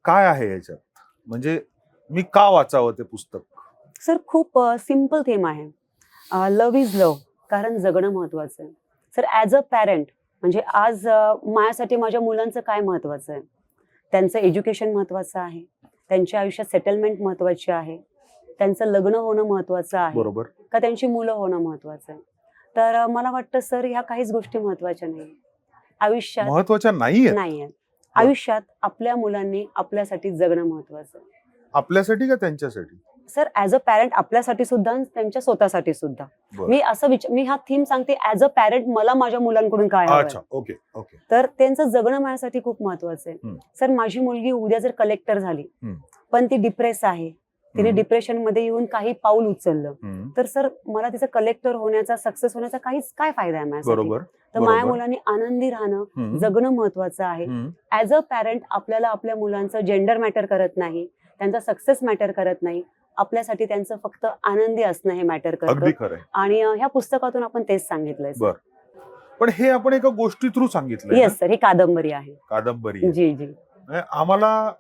काय आहे याच्यात? म्हणजे मी का वाचावं ते पुस्तक? सर खूप सिम्पल थीम आहे. लव्ह इज लव्ह, कारण जगणं महत्वाचं आहे. सर ॲज अ पॅरेंट म्हणजे आज माझ्यासाठी माझ्या मुलांचं काय महत्वाचं आहे? त्यांचं एज्युकेशन महत्वाचं आहे, त्यांच्या आयुष्यात सेटलमेंट महत्वाची आहे, त्यांचं लग्न होणं महत्वाचं आहे, बरोबर. का त्यांची मुलं होणं महत्वाचं आहे. तर मला वाटतं सर ह्या काहीच गोष्टी महत्वाच्या नाही आयुष्यात. महत्वाच्या नाहीये. नाही आहेत. आयुष्यात आपल्या मुलांनी आपल्यासाठी जगणं महत्वाचं आहे. आपल्यासाठी का त्यांच्यासाठी? सर ॲज अ पॅरेंट आपल्यासाठी सुद्धा आणि त्यांच्या स्वतःसाठी सुद्धा. बरं. मी हा थीम सांगते ॲज अ पॅरेंट मला माझ्या मुलांकडून काय हवंय. अच्छा, ओके ओके. तर त्यांचं जगणं माझ्यासाठी खूप महत्वाचं आहे. हम्म. सर माझी मुलगी उद्या जर कलेक्टर झाली हम्म. पण ती डिप्रेस आहे, तिने हम्म. डिप्रेशन मध्ये येऊन काही पाऊल उचललं, हम्म. तर सर मला तिचं कलेक्टर होण्याचा, सक्सेस होण्याचा काय फायदा आहे माझ्यासाठी? बरोबर. तर माझ्या बरोबर. मुलांनी आनंदी राहणं, हम्म. जगणं महत्वाचं आहे. हम्म. ॲज अ पॅरेंट आपल्याला आपल्या मुलांचं जेंडर मॅटर करत नाही, त्यांचा सक्सेस मॅटर करत नाही, आपल्यासाठी त्यांचं फक्त आनंदी असणं हे मॅटर अगदी करतं. खरंय. आणि ह्या पुस्तकातून आपण तेच सांगितलंय. बर. पण हे आपण एका गोष्टी थ्रू सांगितलंय. येस सर, ही कादंबरी आहे. कादंबरी आहे. जी जी. म्हणजे आम्हाला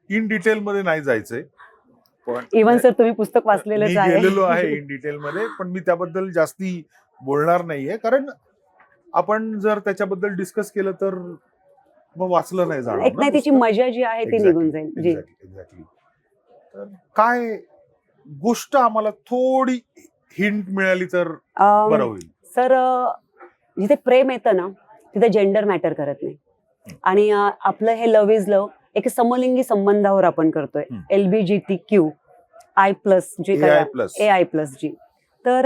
इन डिटेल मध्ये नाही जायचंय, पण इव्हन सर तुम्ही पुस्तक वाचलेलंच मी आहे. गेलेलो आहे इन डिटेल मध्ये, पण मी त्याबद्दल जास्ती बोलणार नाहीये, कारण आपण जर त्याच्याबद्दल डिस्कस केलं तर मग वाचलं नाही जाणार एक ना नाही, तिची पुस्तक. मजा जी आहे ती Exactly, निघून जाईल. जी. exactly. तर काय गोष्ट आम्हाला थोडी हिंट मिळाली तर बरं होईल. सर जिथे प्रेम येतं ना तिथे जेंडर मॅटर करत नाही. आणि आपलं हे लव्ह इज लव्ह एक समलिंगी संबंधावर आपण करतोय. LBGTQ I+ जे काय AI+G. तर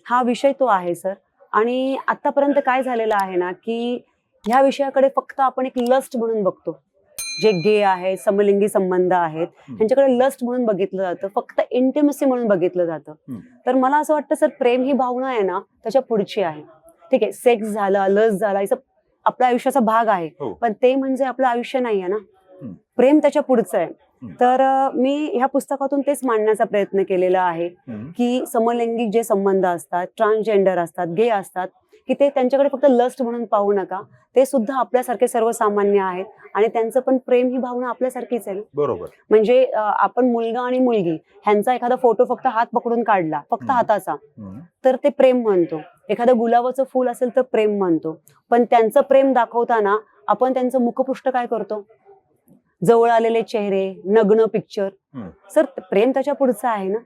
हा विषय तो आहे सर. आणि आतापर्यंत काय झालेलं आहे ना की ह्या विषयाकडे फक्त आपण एक लस्ट म्हणून बघतो. जे गे आहेत, समलिंगी संबंध आहेत, त्यांच्याकडे लस्ट म्हणून बघितलं जातं, फक्त इंटिमसी म्हणून बघितलं जातं. तर मला असं वाटतं सर प्रेम ही भावना आहे ना त्याच्या पुढची आहे. ठीक आहे, सेक्स झाला, लस्ट झाला, आपल्या आयुष्याचा भाग आहे, पण ते म्हणजे आपलं आयुष्य नाही आहे ना. प्रेम त्याच्या पुढचं आहे. तर मी ह्या पुस्तकातून तेच मांडण्याचा प्रयत्न केलेला आहे की समलैंगिक जे संबंध असतात, ट्रान्सजेंडर असतात, गे असतात, की ते त्यांच्याकडे फक्त लस्ट म्हणून पाहू नका, ते सुद्धा आपल्यासारखे सर्वसामान्य आहेत आणि त्यांचं पण प्रेम ही भावना आपल्यासारखीच आहे. बरोबर. म्हणजे आपण मुलगा आणि मुलगी ह्यांचा एखादा फोटो फक्त हात पकडून काढला, फक्त हाताचा, तर ते प्रेम म्हणतो. एखादं गुलाबाचं फुल असेल तर प्रेम म्हणतो. पण त्यांचं प्रेम दाखवताना आपण त्यांचं मुखपृष्ठ काय करतो? जवळ आलेले चेहरे, नग्न पिक्चर. सर प्रेम त्याच्या पुढचं आहे ना.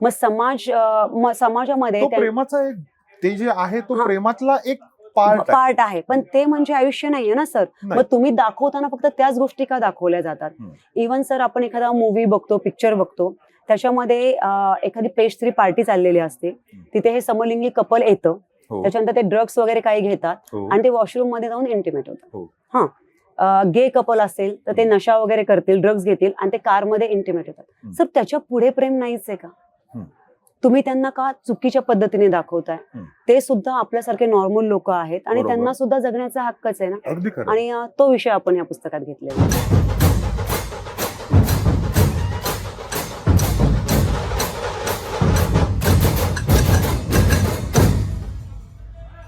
मग समाजामध्ये प्रेमाचा एक ते जे आहे तो प्रेमातला एक पार्ट आहे, पण ते म्हणजे आयुष्य नाहीये ना सर. मग तुम्ही दाखवताना फक्त त्याच गोष्टी का दाखवल्या जातात? इव्हन सर आपण एखादा मूवी बघतो, पिक्चर बघतो, त्याच्यामध्ये एखादी पेज 3 पार्टी चाललेली असते, तिथे हे समलिंगी कपल येतं, त्याच्यानंतर ते ड्रग्स वगैरे काही घेतात आणि ते वॉशरूम मध्ये जाऊन इंटिमेट होतात. हा, गे कपल असेल तर ते नशा वगैरे करतील, ड्रग्स घेतील आणि ते कारमध्ये इंटिमेट होतात. सर त्याच्या पुढे प्रेम नाहीच आहे का? तुम्ही त्यांना का चुकीच्या पद्धतीने दाखवताय? ते सुद्धा आपल्यासारखे नॉर्मल लोक आहेत आणि त्यांना सुद्धा जगण्याचा हक्कच आहे ना. आणि तो विषय आपण या पुस्तकात घेतलेला आहे.